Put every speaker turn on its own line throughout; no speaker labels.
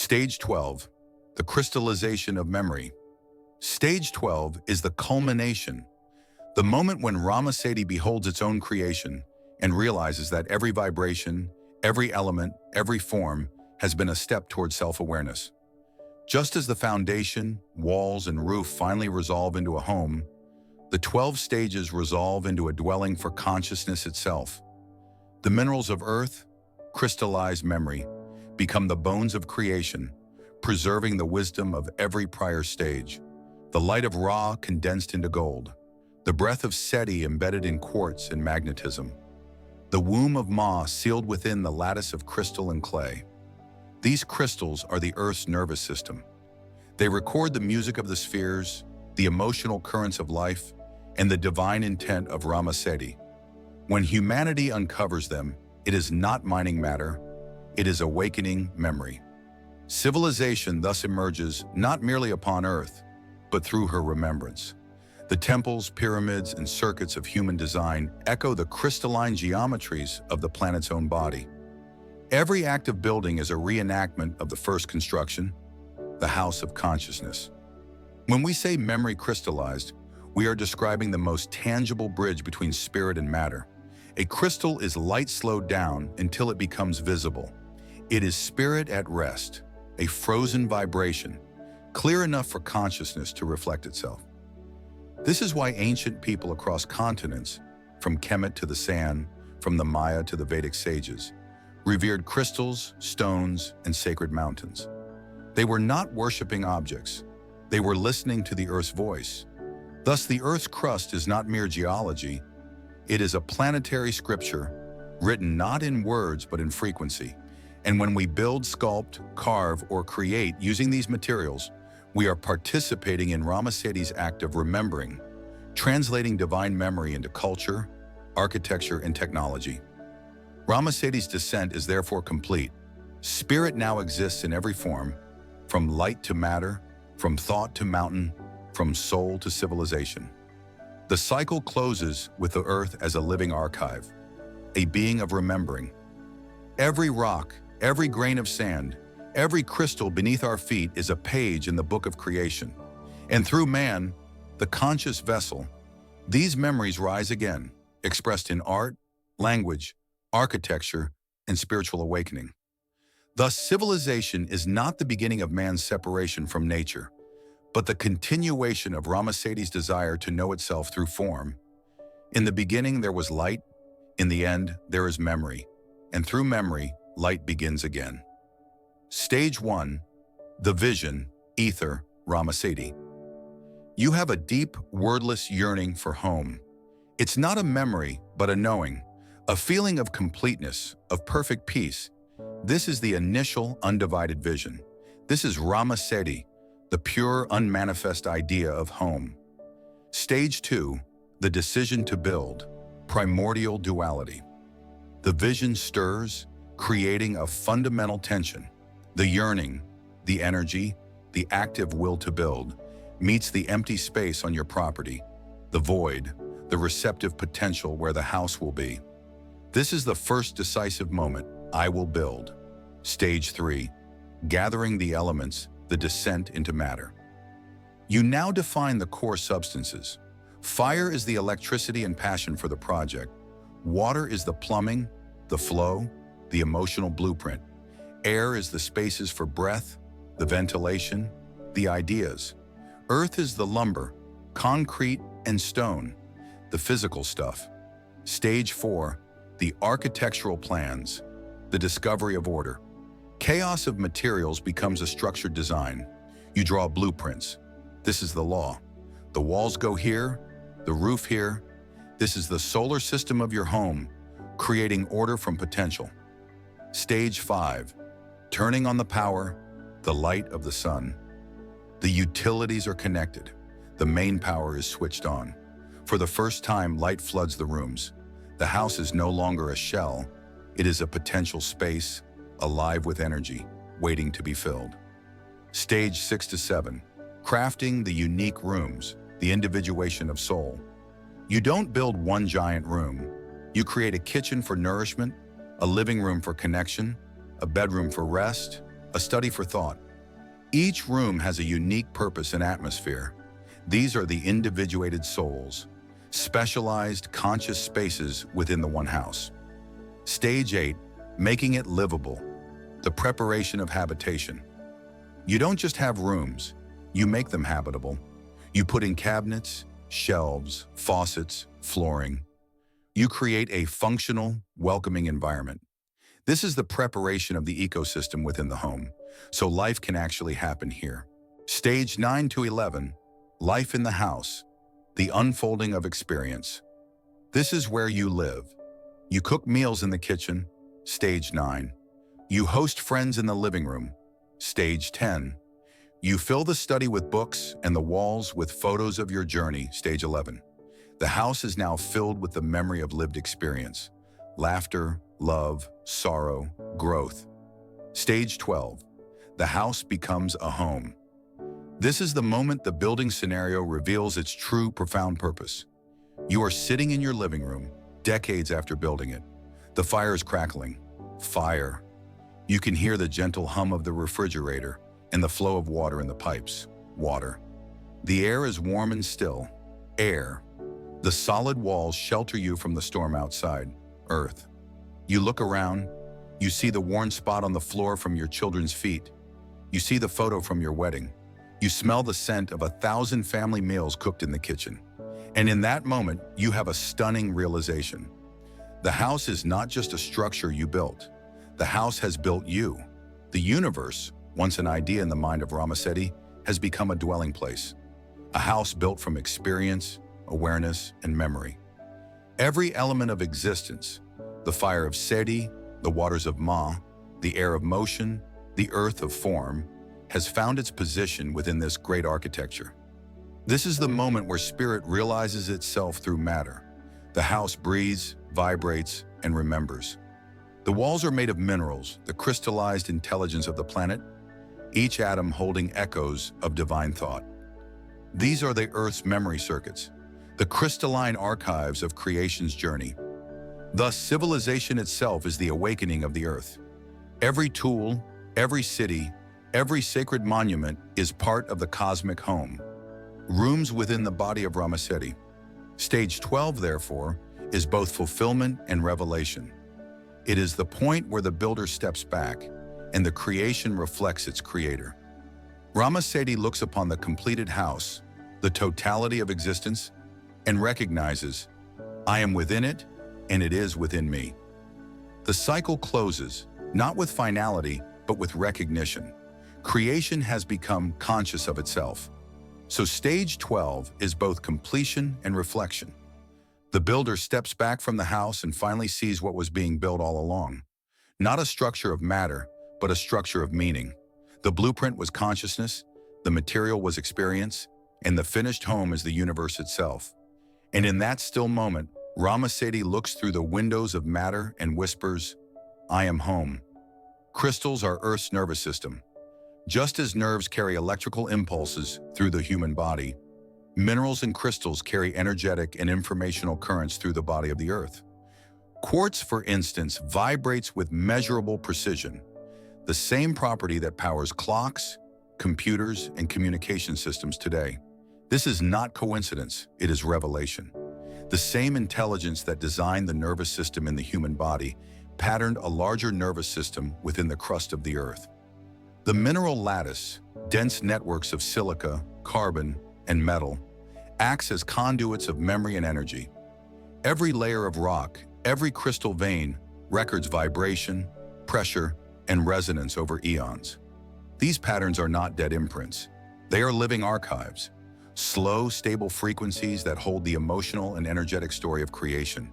Stage 12, the crystallization of memory. Stage 12 is the culmination, the moment when RaMaSedi beholds its own creation and realizes that every vibration, every element, every form has been a step toward self-awareness. Just as the foundation, walls, and roof finally resolve into a home, the 12 stages resolve into a dwelling for consciousness itself. The minerals of earth, crystallized memory, become the bones of creation, preserving the wisdom of every prior stage. The light of Ra condensed into gold, the breath of Seti embedded in quartz and magnetism, the womb of Ma sealed within the lattice of crystal and clay. These crystals are the Earth's nervous system. They record the music of the spheres, the emotional currents of life, and the divine intent of RaMaSedi. When humanity uncovers them, it is not mining matter, it is awakening memory. Civilization thus emerges not merely upon Earth, but through her remembrance. The temples, pyramids, and circuits of human design echo the crystalline geometries of the planet's own body. Every active building is a reenactment of the first construction, the house of consciousness. When we say memory crystallized, we are describing the most tangible bridge between spirit and matter. A crystal is light slowed down until it becomes visible. It is spirit at rest, a frozen vibration, clear enough for consciousness to reflect itself. This is why ancient people across continents, from Kemet to the San, from the Maya to the Vedic sages, revered crystals, stones, and sacred mountains. They were not worshiping objects. They were listening to the Earth's voice. Thus, the Earth's crust is not mere geology. It is a planetary scripture, written not in words but in frequency. And when we build, sculpt, carve, or create using these materials, we are participating in RaMaSedi's act of remembering, translating divine memory into culture, architecture, and technology. RaMaSedi's descent is therefore complete. Spirit now exists in every form, from light to matter, from thought to mountain, from soul to civilization. The cycle closes with the Earth as a living archive, a being of remembering. Every rock, every grain of sand, every crystal beneath our feet is a page in the book of creation. And through man, the conscious vessel, these memories rise again, expressed in art, language, architecture, and spiritual awakening. Thus, civilization is not the beginning of man's separation from nature, but the continuation of RaMaSedi's desire to know itself through form. In the beginning there was light, in the end there is memory, and through memory, light begins again. Stage 1, the vision, ether, RaMaSedi. You have a deep, wordless yearning for home. It's not a memory, but a knowing, a feeling of completeness, of perfect peace. This is the initial, undivided vision. This is RaMaSedi, the pure, unmanifest idea of home. Stage 2, the decision to build, primordial duality. The vision stirs, creating a fundamental tension. The yearning, the energy, the active will to build, meets the empty space on your property, the void, the receptive potential where the house will be. This is the first decisive moment, I will build. Stage 3, gathering the elements, the descent into matter. You now define the core substances. Fire is the electricity and passion for the project. Water is the plumbing, the flow, the emotional blueprint. Air is the spaces for breath, the ventilation, the ideas. Earth is the lumber, concrete and stone, the physical stuff. Stage 4, the architectural plans, the discovery of order. Chaos of materials becomes a structured design. You draw blueprints. This is the law. The walls go here, the roof here. This is the solar system of your home, creating order from potential. Stage 5, turning on the power, the light of the sun. The utilities are connected. The main power is switched on. For the first time, light floods the rooms. The house is no longer a shell. It is a potential space, alive with energy, waiting to be filled. Stage 6 to 7, crafting the unique rooms, the individuation of soul. You don't build one giant room. You create a kitchen for nourishment, a living room for connection, a bedroom for rest, a study for thought. Each room has a unique purpose and atmosphere. These are the individuated souls, specialized conscious spaces within the one house. Stage 8, making it livable, the preparation of habitation. You don't just have rooms, you make them habitable. You put in cabinets, shelves, faucets, flooring. You create a functional, welcoming environment. This is the preparation of the ecosystem within the home, so life can actually happen here. Stage 9 to 11, life in the house, the unfolding of experience. This is where you live. You cook meals in the kitchen, stage 9. You host friends in the living room, stage 10. You fill the study with books and the walls with photos of your journey, stage 11. The house is now filled with the memory of lived experience, laughter, love, sorrow, growth. Stage 12, the house becomes a home. This is the moment the building scenario reveals its true, profound purpose. You are sitting in your living room, decades after building it. The fire is crackling. Fire. You can hear the gentle hum of the refrigerator and the flow of water in the pipes. Water. The air is warm and still. Air. The solid walls shelter you from the storm outside. Earth. You look around. You see the worn spot on the floor from your children's feet. You see the photo from your wedding. You smell the scent of 1,000 family meals cooked in the kitchen. And in that moment, you have a stunning realization. The house is not just a structure you built. The house has built you. The universe, once an idea in the mind of RaMaSedi, has become a dwelling place. A house built from experience, awareness, and memory. Every element of existence, the fire of Sedi, the waters of Ma, the air of motion, the earth of form, has found its position within this great architecture. This is the moment where spirit realizes itself through matter. The house breathes, vibrates, and remembers. The walls are made of minerals, the crystallized intelligence of the planet, each atom holding echoes of divine thought. These are the Earth's memory circuits, the crystalline archives of creation's journey. Thus, civilization itself is the awakening of the Earth. Every tool, every city, every sacred monument is part of the cosmic home. Rooms within the body of RaMaSedi. Stage 12, therefore, is both fulfillment and revelation. It is the point where the builder steps back and the creation reflects its creator. RaMaSedi looks upon the completed house, the totality of existence, and recognizes, I am within it, and it is within me. The cycle closes, not with finality, but with recognition. Creation has become conscious of itself. So stage 12 is both completion and reflection. The builder steps back from the house and finally sees what was being built all along. Not a structure of matter, but a structure of meaning. The blueprint was consciousness, the material was experience, and the finished home is the universe itself. And in that still moment, RaMaSedi looks through the windows of matter and whispers, I am home. Crystals are Earth's nervous system. Just as nerves carry electrical impulses through the human body, minerals and crystals carry energetic and informational currents through the body of the Earth. Quartz, for instance, vibrates with measurable precision, the same property that powers clocks, computers, and communication systems today. This is not coincidence, it is revelation. The same intelligence that designed the nervous system in the human body patterned a larger nervous system within the crust of the Earth. The mineral lattice, dense networks of silica, carbon, and metal, acts as conduits of memory and energy. Every layer of rock, every crystal vein, records vibration, pressure, and resonance over eons. These patterns are not dead imprints. They are living archives, slow, stable frequencies that hold the emotional and energetic story of creation.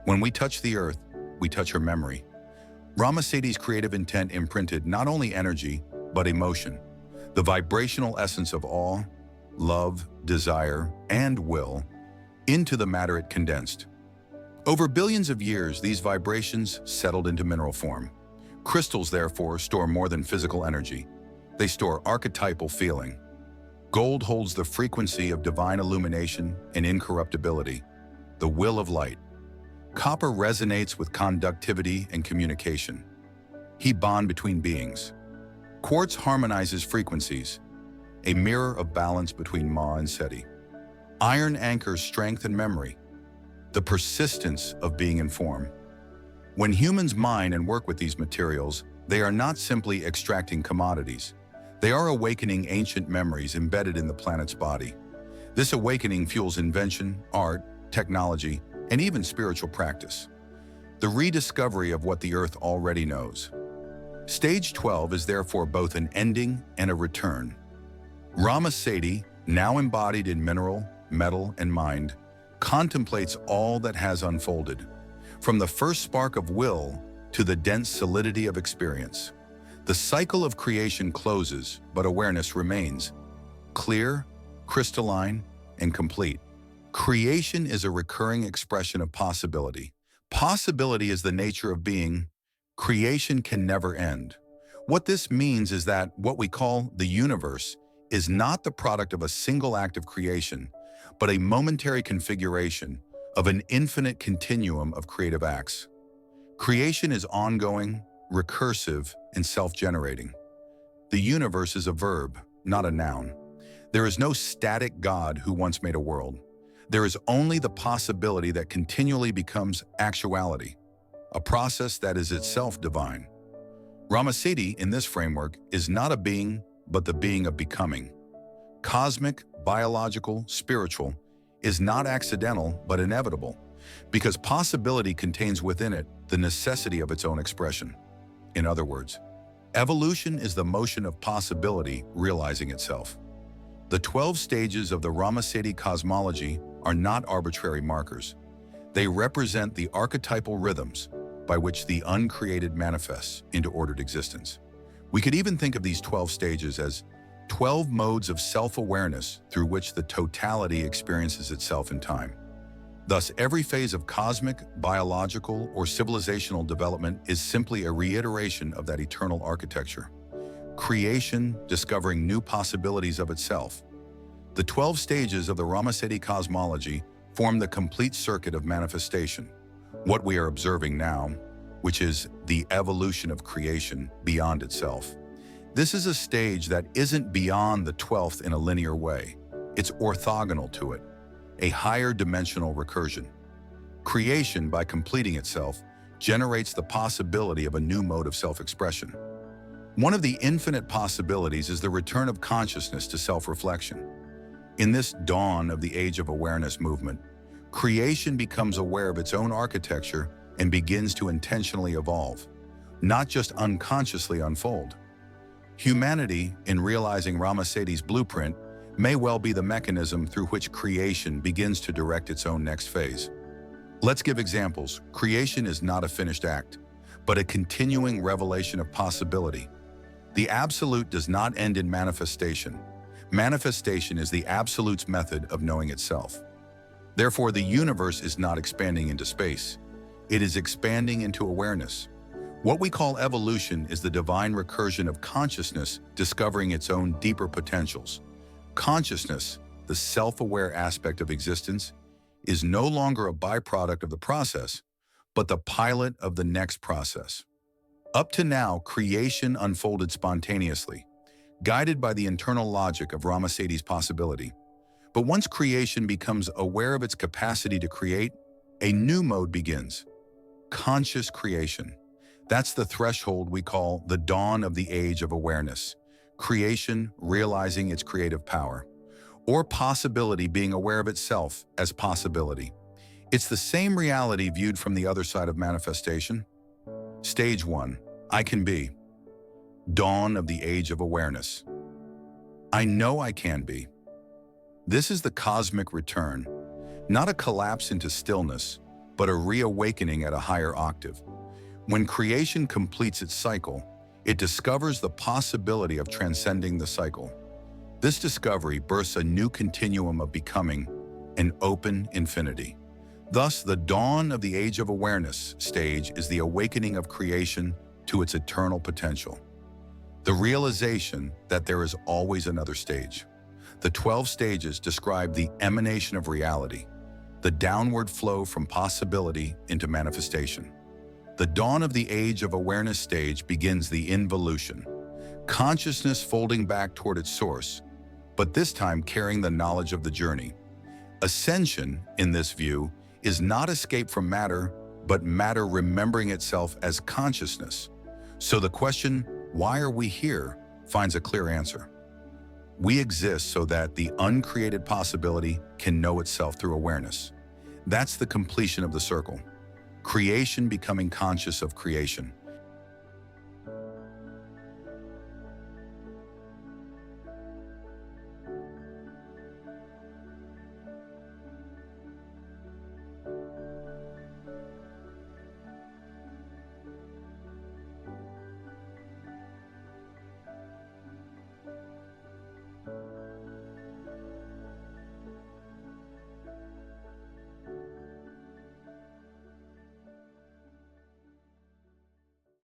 When we touch the Earth, we touch her memory. RaMaSedi's creative intent imprinted not only energy, but emotion, the vibrational essence of awe, love, desire, and will, into the matter it condensed. Over billions of years, these vibrations settled into mineral form. Crystals, therefore, store more than physical energy. They store archetypal feeling. Gold holds the frequency of divine illumination and incorruptibility, the will of light. Copper resonates with conductivity and communication. He bond between beings. Quartz harmonizes frequencies, a mirror of balance between Ma and Seti. Iron anchors strength and memory, the persistence of being in form. When humans mine and work with these materials, they are not simply extracting commodities. They are awakening ancient memories embedded in the planet's body. This awakening fuels invention, art, technology, and even spiritual practice. The rediscovery of what the Earth already knows. Stage 12 is therefore both an ending and a return. RaMaSedi, now embodied in mineral, metal, and mind, contemplates all that has unfolded, from the first spark of will to the dense solidity of experience. The cycle of creation closes, but awareness remains, clear, crystalline, and complete. Creation is a recurring expression of possibility. Possibility is the nature of being. Creation can never end. What this means is that what we call the universe is not the product of a single act of creation, but a momentary configuration of an infinite continuum of creative acts. Creation is ongoing, recursive, and self-generating. The universe is a verb, not a noun. There is no static God who once made a world. There is only the possibility that continually becomes actuality, a process that is itself divine. RaMaSedi, in this framework, is not a being, but the being of becoming. Cosmic, biological, spiritual, is not accidental, but inevitable, because possibility contains within it the necessity of its own expression. In other words, evolution is the motion of possibility realizing itself. The 12 stages of the RaMaSedi Cosmology are not arbitrary markers. They represent the archetypal rhythms by which the uncreated manifests into ordered existence. We could even think of these 12 stages as 12 modes of self-awareness through which the totality experiences itself in time. Thus, every phase of cosmic, biological, or civilizational development is simply a reiteration of that eternal architecture. Creation discovering new possibilities of itself. The 12 stages of the RaMaSedi Cosmology form the complete circuit of manifestation, what we are observing now, which is the evolution of creation beyond itself. This is a stage that isn't beyond the 12th in a linear way. It's orthogonal to it, a higher dimensional recursion. Creation, by completing itself, generates the possibility of a new mode of self-expression. One of the infinite possibilities is the return of consciousness to self-reflection. In this dawn of the Age of Awareness movement, creation becomes aware of its own architecture and begins to intentionally evolve, not just unconsciously unfold. Humanity, in realizing RaMaSedi's blueprint, may well be the mechanism through which creation begins to direct its own next phase. Let's give examples. Creation is not a finished act, but a continuing revelation of possibility. The absolute does not end in manifestation. Manifestation is the absolute's method of knowing itself. Therefore, the universe is not expanding into space. It is expanding into awareness. What we call evolution is the divine recursion of consciousness discovering its own deeper potentials. Consciousness, the self-aware aspect of existence, is no longer a byproduct of the process, but the pilot of the next process. Up to now, creation unfolded spontaneously, guided by the internal logic of RaMaSedi's possibility. But once creation becomes aware of its capacity to create, a new mode begins. Conscious creation. That's the threshold we call the dawn of the Age of Awareness. Creation realizing its creative power, or possibility being aware of itself as possibility. It's the same reality viewed from the other side of manifestation. Stage 1, I can be. Dawn of the Age of Awareness. I know I can be. This is the cosmic return, not a collapse into stillness, but a reawakening at a higher octave. When creation completes its cycle, it discovers the possibility of transcending the cycle. This discovery births a new continuum of becoming, an open infinity. Thus, the dawn of the Age of Awareness stage is the awakening of creation to its eternal potential. The realization that there is always another stage. The 12 stages describe the emanation of reality, the downward flow from possibility into manifestation. The dawn of the Age of Awareness stage begins the involution. Consciousness folding back toward its source, but this time carrying the knowledge of the journey. Ascension, in this view, is not escape from matter, but matter remembering itself as consciousness. So the question, why are we here, finds a clear answer. We exist so that the uncreated possibility can know itself through awareness. That's the completion of the circle. Creation becoming conscious of creation.